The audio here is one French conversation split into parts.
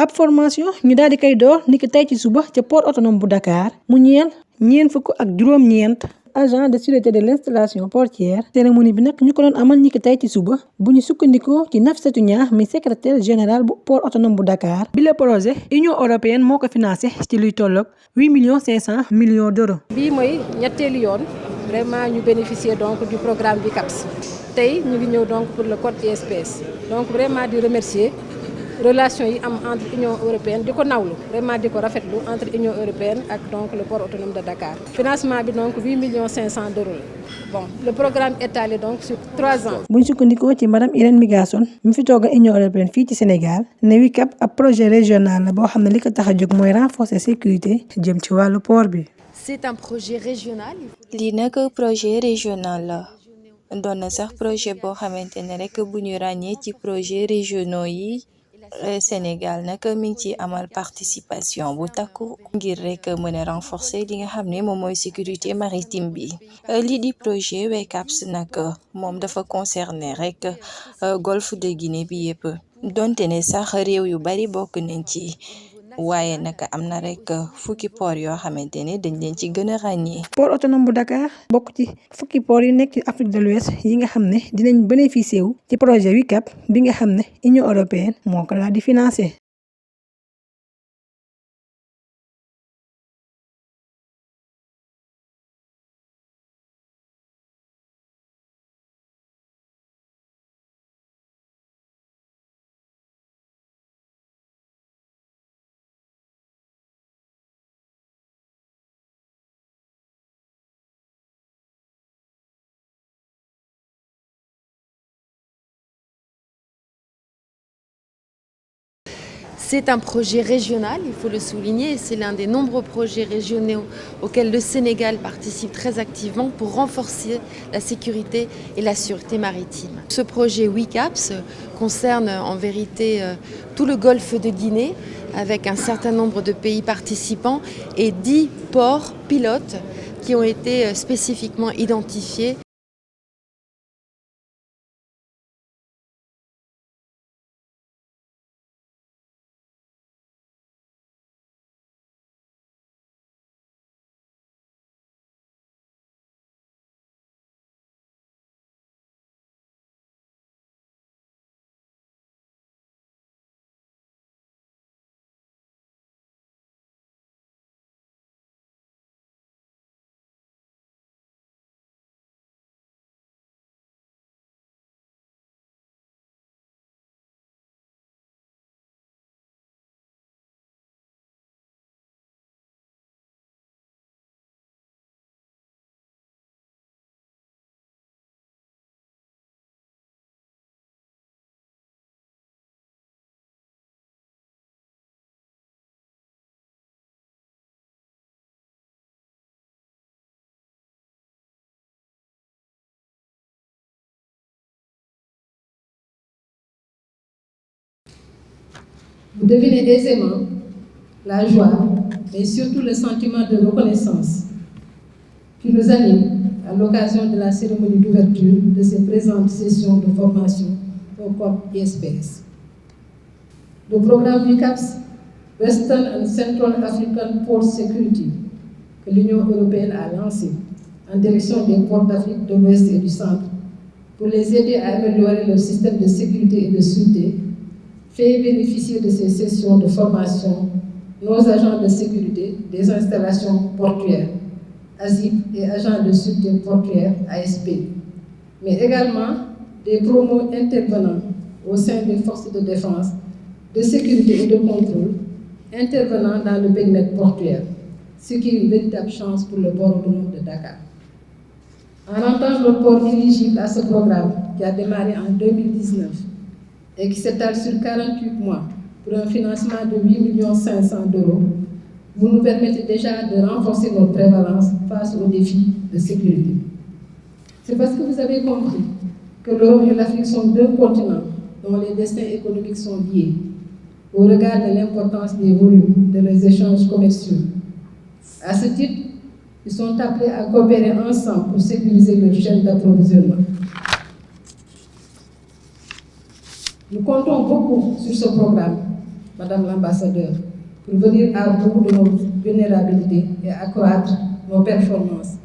ab formation ñu daal di koy door niki tey ci suba ca port autonome bu Dakar mu ñeel ñeent fukk ak juróom-ñeent agent de sûreté de l'installation portière. cérémonie bi nag ñu ko doon amal niki tey ci suba bu ñu sukkandikoo ci Nafissatou Niang mi secrétaire général bu port autonome bu Dakar. bi le projet Union européenne moo ko financé ci luy tolloog 8,5 millions d'euros. bii mooy ñetteelu yoon vraiment ñu bénéficier donc du programme VICAPS tey ñu ngi ñëw donc pour le code ISPS donc vraiment di remercier relation yi am entre Union européenne di ko nawlu vraiment di ko rafetlu entre Union européenne ak donc le port autonome de Dakar. financement bi donc 8,5 millions d'euros la bon le programme étalé donc sur 3 ans. bu ñu sukkandikoo ci madame Irène Migasson mi fi tooga Union européenne fii ci Sénégal ne WICAP ab projet régional la boo xam ne li ko tax a jóg mooy renforcer sécurité jëm ci wàllu port bi. C'est un projet régional. lii nag projet régional la doon na sax projet boo xamante ne rek bu ñu ràññee ci projet régionaux yi Sénégal nag mi ngi ci amal participation bu takku ngir rek mën a renforcer li nga xam ne moom mooy sécurité maritime bi. lii di projet WICAPS nag moom dafa concerner rek golfe de Guinée bi yëpp donte ne sax réew yu bari bokk nañ ci. waaye nag am na rek fukki port yoo xamante ne dañ leen ci gën a ràññee. port autonome bu Dakar bokk ci fukki port yi nekk ci Afrique de l'Ouest yi nga xam ne dinañ bénéficier wu ci projet WICAP bi nga xam ne Union européenne moo ko daal di financer. C'est un projet régional, il faut le souligner, et c'est l'un des nombreux projets régionaux auxquels le Sénégal participe très activement pour renforcer la sécurité et la sûreté maritime. Ce projet WICAPS concerne en vérité tout le golfe de Guinée avec un certain nombre de pays participants et 10 ports pilotes qui ont été spécifiquement identifiés. Vous devinez aisément la joie, mais surtout le sentiment de reconnaissance qui nous anime à l'occasion de la cérémonie d'ouverture de ces présentes sessions de formation au corps ISPS. Le programme WICAPS, Western and Central African Port Security, que l'Union européenne a lancé en direction des ports d'Afrique de l'Ouest et du Centre pour les aider à améliorer leur système de sécurité et de sûreté, fait bénéficier de ces sessions de formation nos agents de sécurité des installations portuaires, ASIP et agents de sûreté portuaire, ASP, mais également des promos intervenants au sein des forces de défense, de sécurité et de contrôle intervenant dans le périmètre portuaire, ce qui est une véritable chance pour le port autonome de Dakar. En rentrant le port éligible à ce programme qui a démarré en 2019 et qui s'étale sur 48 mois pour un financement de 8,5 millions d'euros, vous nous permettez déjà de renforcer notre prévalence face aux défis de sécurité. C'est parce que vous avez compris que l'Europe et l'Afrique sont deux continents dont les destins économiques sont liés, au regard de l'importance des volumes de leurs échanges commerciaux. À ce titre, ils sont appelés à coopérer ensemble pour sécuriser leur chaîne d'approvisionnement. Nous comptons beaucoup sur ce programme Madame l'ambassadeur, pour venir à bout de nos vulnérabilités et accroître nos performances.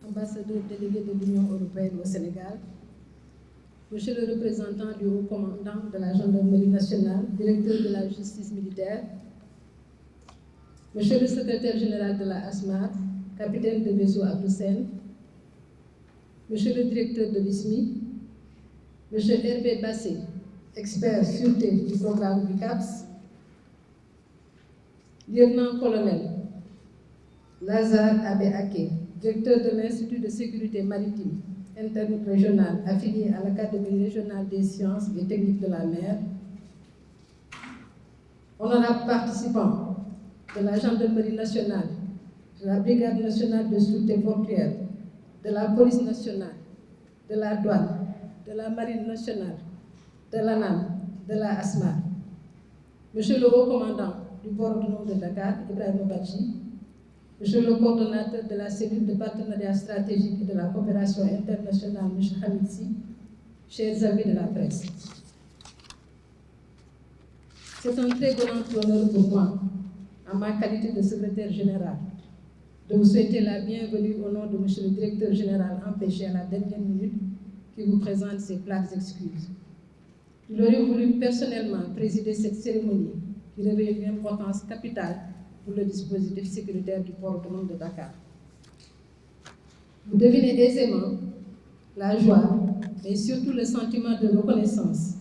Ambassadeur délégué de l'Union européenne au Sénégal, Monsieur le représentant du haut commandant de la gendarmerie nationale, directeur de la justice militaire, Monsieur le secrétaire général de la ASMAT, capitaine de vaisseau Abdou Sène, Monsieur le directeur de l'ISMI, M. Hervé Bassé, expert sûreté du programme VICAPS, lieutenant-colonel Lazare Abé-Aké, directeur de l'Institut de sécurité maritime interrégionale affilié à l'Académie régionale des sciences et techniques de la mer, honorables participants de la gendarmerie nationale, de la brigade nationale de sûreté portuaire, de la police nationale, de la douane, de la marine nationale, de l'ANAM, de la ASMA, Monsieur le haut commandant du port autonome de Dakar, Ibrahima Badji, Monsieur le coordonnateur de la cellule de partenariat stratégique et de la coopération internationale, M. Hamid Sy, chers amis de la presse. C'est un très grand honneur pour moi, en ma qualité de secrétaire général, de vous souhaiter la bienvenue au nom de M. le directeur général empêché à la dernière minute qui vous présente ses plates excuses. Il aurait voulu personnellement présider cette cérémonie qui revêt une importance capitale pour le dispositif sécuritaire du port autonome de Dakar. Vous devinez aisément la joie et surtout le sentiment de reconnaissance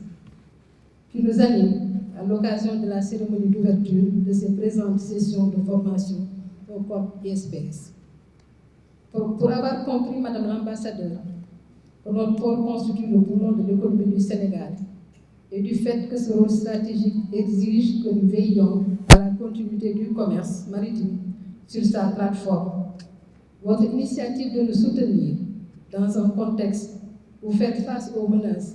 qui nous anime à l'occasion de la cérémonie d'ouverture de ces présentes sessions de formation au corps ISPS. Pour avoir compris, Madame l'ambassadeur, que notre port constitue le poumon de l'économie du Sénégal et du fait que ce rôle stratégique exige que nous veillions à la continuité du commerce maritime sur sa plateforme. Votre initiative de nous soutenir dans un contexte où faire face aux menaces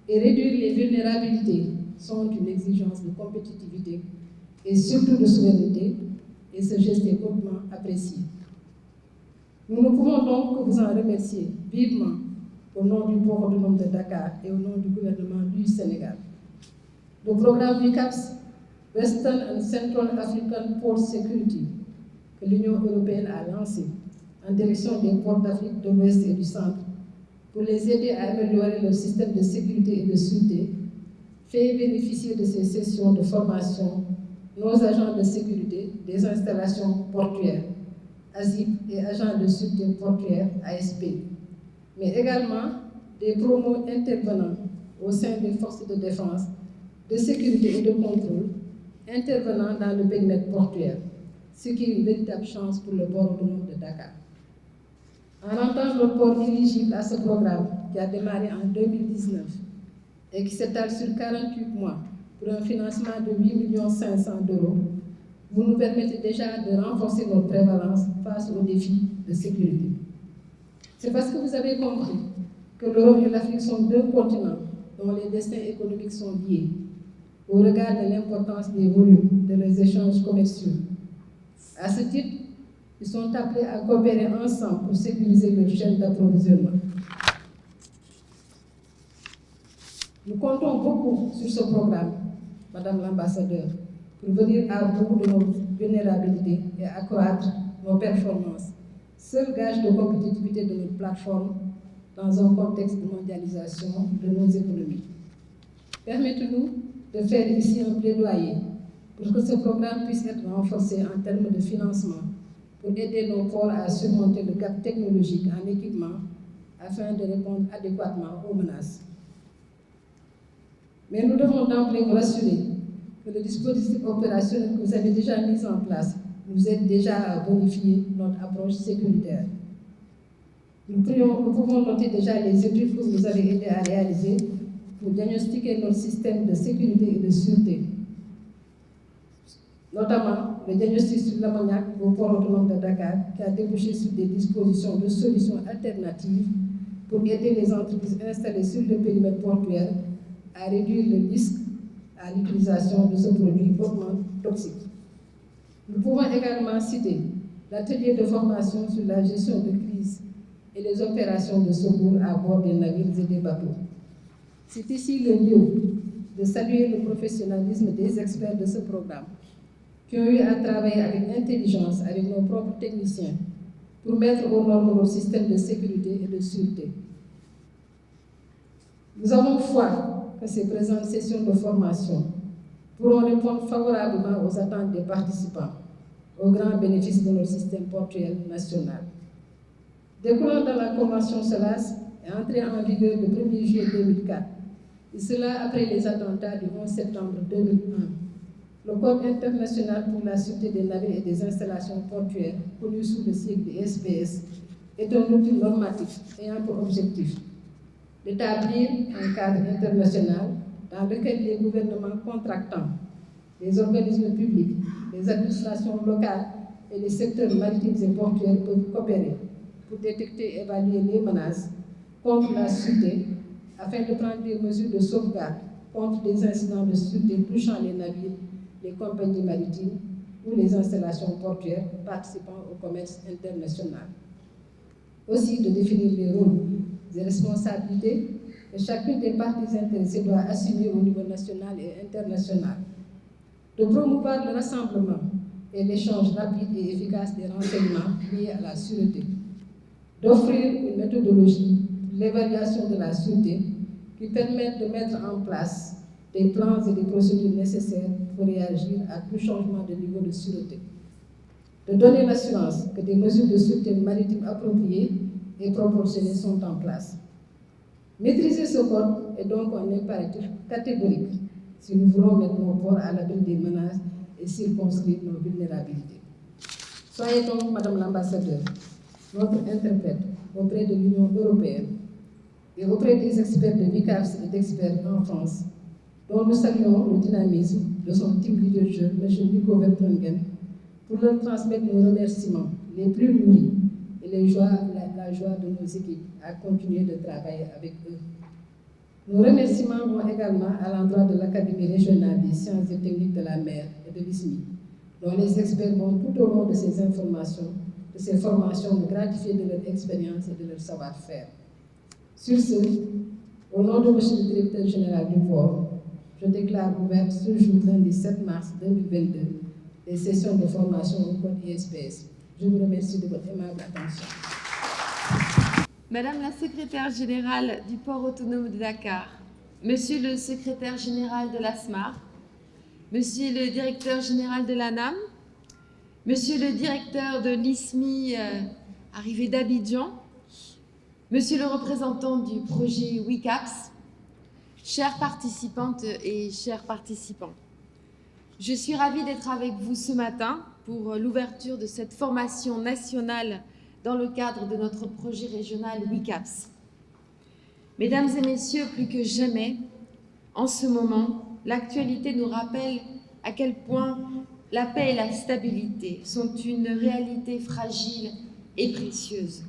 et réduire les vulnérabilités sont une exigence de compétitivité et surtout de souveraineté, et ce geste est hautement apprécié. Nous ne pouvons donc que vous en remercier vivement au nom du port autonome de Dakar et au nom du gouvernement du Sénégal. Le programme VICAPS, Western and Central African Port Security, que l'Union européenne a lancé en direction des ports d'Afrique de l'Ouest et du Centre, pour les aider à améliorer leur système de sécurité et de sûreté, fait bénéficier de ces sessions de formation nos agents de sécurité des installations portuaires, ASIP et agents de sûreté portuaire, ASP, mais également des promos intervenants au sein des forces de défense, de sécurité et de contrôle intervenant dans le périmètre portuaire, ce qui est une véritable chance pour le port autonome de Dakar. En rendant notre port éligible à ce programme qui a démarré en 2019 et qui s'étale sur 48 mois pour un financement de 8 500 000 €, vous nous permettez déjà de renforcer notre prévalence face aux défis de sécurité. C'est parce que vous avez compris que l'Europe et l'Afrique sont deux continents dont les destins économiques sont liés, au regard de l'importance des volumes de leurs échanges commerciaux. À ce titre, ils sont appelés à coopérer ensemble pour sécuriser leur chaîne d'approvisionnement. Nous comptons beaucoup sur ce programme, Madame l'ambassadeur, pour venir à bout de nos vulnérabilités et accroître nos performances, seul gage de compétitivité de notre plateforme dans un contexte de mondialisation de nos économies. Permettez-nous de faire ici un plaidoyer pour que ce programme puisse être renforcé en termes de financement pour aider nos ports à surmonter le gap technologique en équipement afin de répondre adéquatement aux menaces. Mais nous devons d'emblée vous rassurer que le dispositif opérationnel que vous avez déjà mis en place nous aide déjà à bonifier notre approche sécuritaire. Nous pouvons noter déjà les études que vous nous avez aidé à réaliser pour diagnostiquer notre système de sécurité et de sûreté, notamment le diagnostic sur l'ammoniac au port autonome de Dakar, qui a débouché sur des dispositions de solutions alternatives pour aider les entreprises installées sur le périmètre portuaire à réduire le risque à l'utilisation de ce produit hautement toxique. Nous pouvons également citer l'atelier de formation sur la gestion de crise et les opérations de secours à bord des navires et des bateaux. C'est ici le lieu de saluer le professionnalisme des experts de ce programme, qui ont eu à travailler avec intelligence avec nos propres techniciens pour mettre aux normes notre système de sécurité et de sûreté. Nous avons foi que ces présentes sessions de formation pourront répondre favorablement aux attentes des participants, au grand bénéfice de notre système portuaire national. Découlant dans la Convention SOLAS et entrée en vigueur le 1er juillet 2004, et cela après les attentats du 11 septembre 2001. Le Code international pour la sûreté des navires et des installations portuaires, connu sous le sigle de SPS, est un outil normatif ayant pour objectif d'établir un cadre international dans lequel les gouvernements contractants, les organismes publics, les administrations locales et les secteurs maritimes et portuaires peuvent coopérer pour détecter et évaluer les menaces contre la sûreté afin de prendre des mesures de sauvegarde contre des incidents de sûreté touchant les navires, les compagnies maritimes ou les installations portuaires participant au commerce international. Aussi de définir les rôles et responsabilités que chacune des parties intéressées doit assumer au niveau national et international, de promouvoir le rassemblement et l'échange rapide et efficace des renseignements liés à la sûreté, d'offrir une méthodologie pour l'évaluation de la sûreté qui permette de mettre en place des plans et des procédures nécessaires pour réagir à tout changement de niveau de sûreté, de donner l'assurance que des mesures de sûreté maritime appropriées et proportionnées sont en place. Maîtriser ce code est donc un impératif catégorique si nous voulons mettre nos ports à l'abri des menaces et circonscrire nos vulnérabilités. Soyez donc, Madame l'ambassadeur, notre interprète auprès de l'Union européenne et auprès des experts de VICAPS et d'experts en France, dont nous saluons le dynamisme de son team leader, M. Nico Verbruggen, pour leur transmettre nos remerciements les plus nourris et la joie de nos équipes à continuer de travailler avec eux. Nos remerciements vont également à l'endroit de l'Académie régionale des sciences et techniques de la mer et de l'ISMI, dont les experts vont tout au long de ces informations, de ces formations, nous gratifier de leur expérience et de leur savoir-faire. Sur ce, au nom de M. le directeur général du port, je déclare ouverte ce jour, lundi 7 mars 2022, les sessions de formation au code ISPS. Je vous remercie de votre aimable attention. Madame la secrétaire générale du port autonome de Dakar, Monsieur le secrétaire général de l'ASMAR, Monsieur le directeur général de l'ANAM, Monsieur le directeur de l'ISMI arrivé d'Abidjan, Monsieur le représentant du projet WICAPS, chères participantes et chers participants, je suis ravie d'être avec vous ce matin pour l'ouverture de cette formation nationale dans le cadre de notre projet régional WICAPS. Mesdames et messieurs, plus que jamais, en ce moment, l'actualité nous rappelle à quel point la paix et la stabilité sont une réalité fragile et précieuse,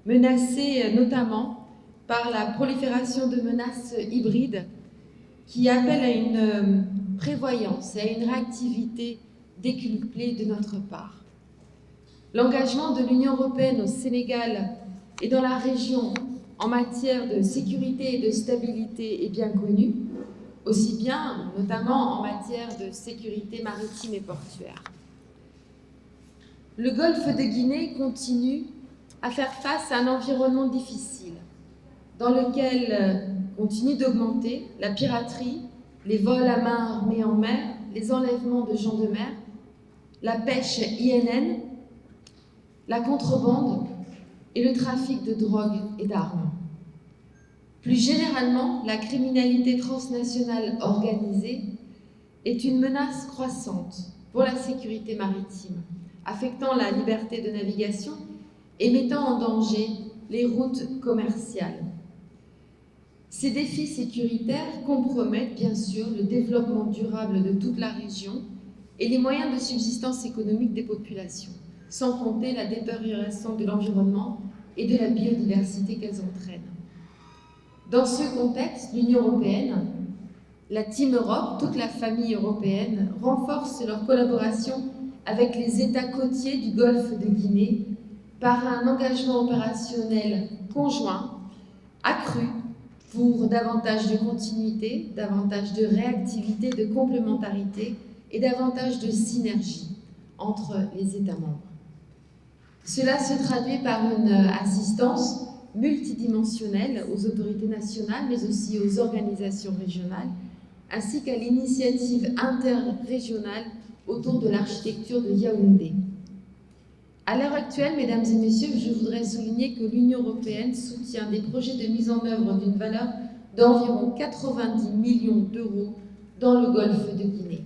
menacée notamment par la prolifération de menaces hybrides qui appellent à une prévoyance et à une réactivité décuplée de notre part. L'engagement de l'Union européenne au Sénégal et dans la région en matière de sécurité et de stabilité est bien connu, aussi bien notamment en matière de sécurité maritime et portuaire. Le golfe de Guinée continue à faire face à un environnement difficile dans lequel continue d'augmenter la piraterie, les vols à main armée en mer, les enlèvements de gens de mer, la pêche INN, la contrebande et le trafic de drogue et d'armes. Plus généralement, la criminalité transnationale organisée est une menace croissante pour la sécurité maritime, affectant la liberté de navigation et mettant en danger les routes commerciales. Ces défis sécuritaires compromettent bien sûr le développement durable de toute la région et les moyens de subsistance économique des populations, sans compter la détérioration de l'environnement et de la biodiversité qu'elles entraînent. Dans ce contexte, l'Union européenne, la Team Europe, toute la famille européenne, renforce leur collaboration avec les États côtiers du golfe de Guinée par un engagement opérationnel conjoint, accru, pour davantage de continuité, davantage de réactivité, de complémentarité et davantage de synergie entre les États membres. Cela se traduit par une assistance multidimensionnelle aux autorités nationales, mais aussi aux organisations régionales, ainsi qu'à l'initiative interrégionale autour de l'architecture de Yaoundé. À l'heure actuelle, mesdames et messieurs, je voudrais souligner que l'Union européenne soutient des projets de mise en œuvre d'une valeur d'environ 90 millions d'euros dans le golfe de Guinée.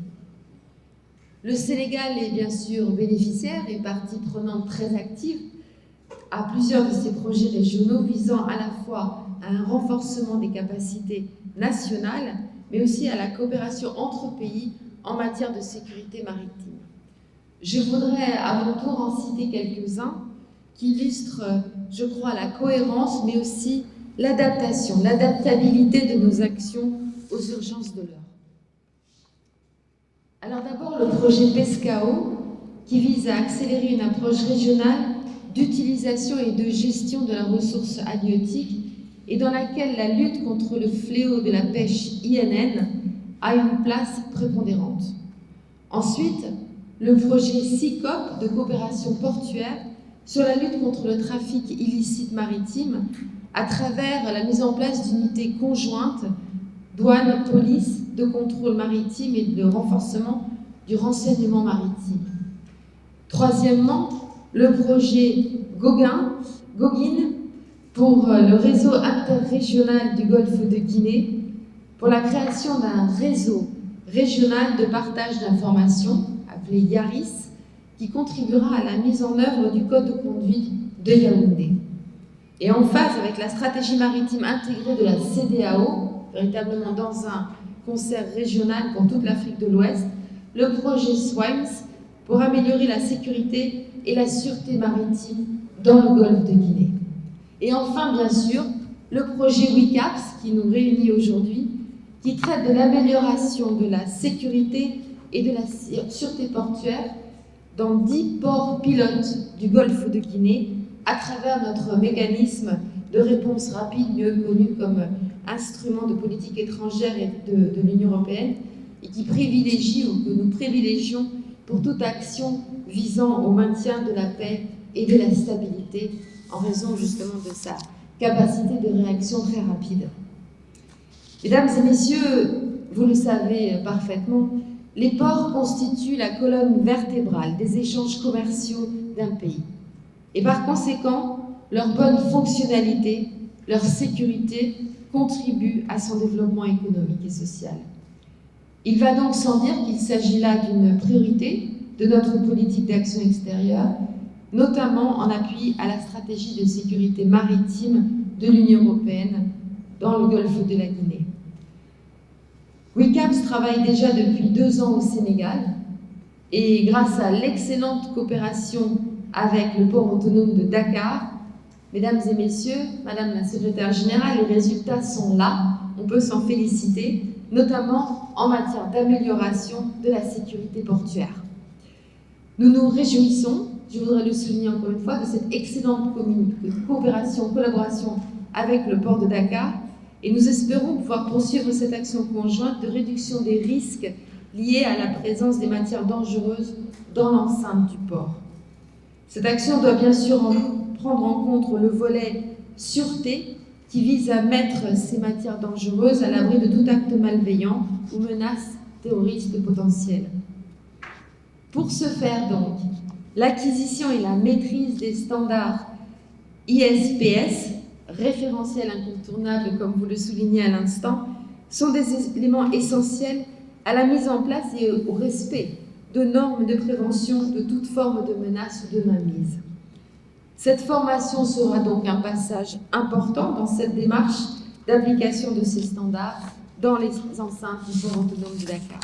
Le Sénégal est bien sûr bénéficiaire et partie prenante très active à plusieurs de ces projets régionaux visant à la fois à un renforcement des capacités nationales, mais aussi à la coopération entre pays en matière de sécurité maritime. Je voudrais à mon tour en citer quelques-uns qui illustrent, je crois, la cohérence, mais aussi l'adaptation, l'adaptabilité de nos actions aux urgences de l'heure. Alors d'abord, le projet PESCAO, qui vise à accélérer une approche régionale d'utilisation et de gestion de la ressource halieutique et dans laquelle la lutte contre le fléau de la pêche INN a une place prépondérante. Ensuite, le projet SICOP de coopération portuaire sur la lutte contre le trafic illicite maritime à travers la mise en place d'unités conjointes douane, police, de contrôle maritime et de renforcement du renseignement maritime. Troisièmement, le projet Gauguin pour le réseau interrégional du Golfe de Guinée, pour la création d'un réseau régional de partage d'informations, appelé YARIS, qui contribuera à la mise en œuvre du code de conduite de Yaoundé. Et en phase avec la stratégie maritime intégrée de la CEDEAO, véritablement dans un concert régional pour toute l'Afrique de l'Ouest, le projet SWIMES pour améliorer la sécurité et la sûreté maritime dans le Golfe de Guinée. Et enfin, bien sûr, le projet WICAPS qui nous réunit aujourd'hui, qui traite de l'amélioration de la sécurité et de la sûreté portuaire dans 10 ports pilotes du Golfe de Guinée à travers notre mécanisme de réponse rapide, mieux connu comme instrument de politique étrangère et de l'Union européenne, et qui privilégie ou que nous privilégions pour toute action visant au maintien de la paix et de la stabilité en raison justement de sa capacité de réaction très rapide. Mesdames et messieurs, vous le savez parfaitement, les ports constituent la colonne vertébrale des échanges commerciaux d'un pays. Et par conséquent, leur bonne fonctionnalité, leur sécurité contribuent à son développement économique et social. Il va donc sans dire qu'il s'agit là d'une priorité de notre politique d'action extérieure, notamment en appui à la stratégie de sécurité maritime de l'Union européenne dans le golfe de la Guinée. WICAPS travaille déjà depuis 2 ans au Sénégal et grâce à l'excellente coopération avec le port autonome de Dakar, mesdames et messieurs, madame la secrétaire générale, les résultats sont là, on peut s'en féliciter, notamment en matière d'amélioration de la sécurité portuaire. Nous nous réjouissons, je voudrais le souligner encore une fois, de cette excellente coopération, collaboration avec le port de Dakar, et nous espérons pouvoir poursuivre cette action conjointe de réduction des risques liés à la présence des matières dangereuses dans l'enceinte du port. Cette action doit bien sûr prendre en compte le volet sûreté qui vise à mettre ces matières dangereuses à l'abri de tout acte malveillant ou menace terroriste potentielle. Pour ce faire donc, l'acquisition et la maîtrise des standards ISPS, référentiels incontournables comme vous le soulignez à l'instant, sont des éléments essentiels à la mise en place et au respect de normes de prévention de toute forme de menace ou de mainmise. Cette formation sera donc un passage important dans cette démarche d'application de ces standards dans les enceintes du port autonome de Dakar.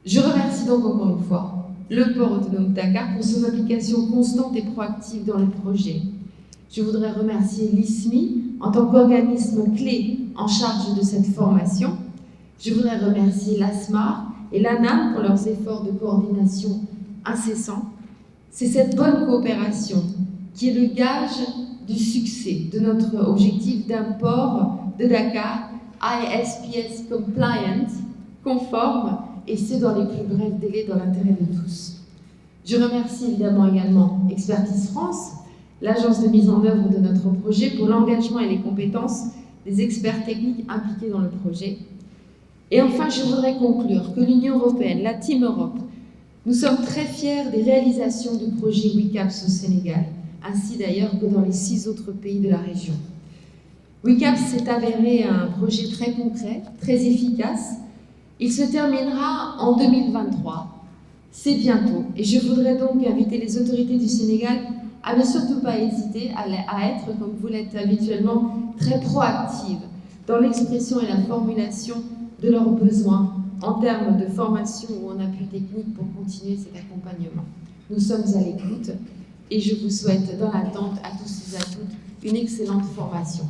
Je remercie donc encore une fois le port autonome de Dakar pour son implication constante et proactive dans le projet. Je voudrais remercier l'ISMI en tant qu'organisme clé en charge de cette formation. Je voudrais remercier l'ASMAR et l'ANAM pour leurs efforts de coordination incessants. C'est cette bonne coopération qui est le gage du succès de notre objectif d'un port de Dakar ISPS compliant, conforme, et ce dans les plus brefs délais dans l'intérêt de tous. Je remercie évidemment également Expertise France, l'agence de mise en œuvre de notre projet, pour l'engagement et les compétences des experts techniques impliqués dans le projet. Et enfin, je voudrais conclure que l'Union européenne, la Team Europe, nous sommes très fiers des réalisations du projet WICAPS au Sénégal, ainsi d'ailleurs que dans les 6 autres pays de la région. WICAP s'est avéré un projet très concret, très efficace. Il se terminera en 2023. C'est bientôt. Et je voudrais donc inviter les autorités du Sénégal à ne surtout pas hésiter à être, comme vous l'êtes habituellement, très proactives dans l'expression et la formulation de leurs besoins en termes de formation ou en appui technique pour continuer cet accompagnement. Nous sommes à l'écoute et je vous souhaite dans l'attente à tous et à toutes une excellente formation.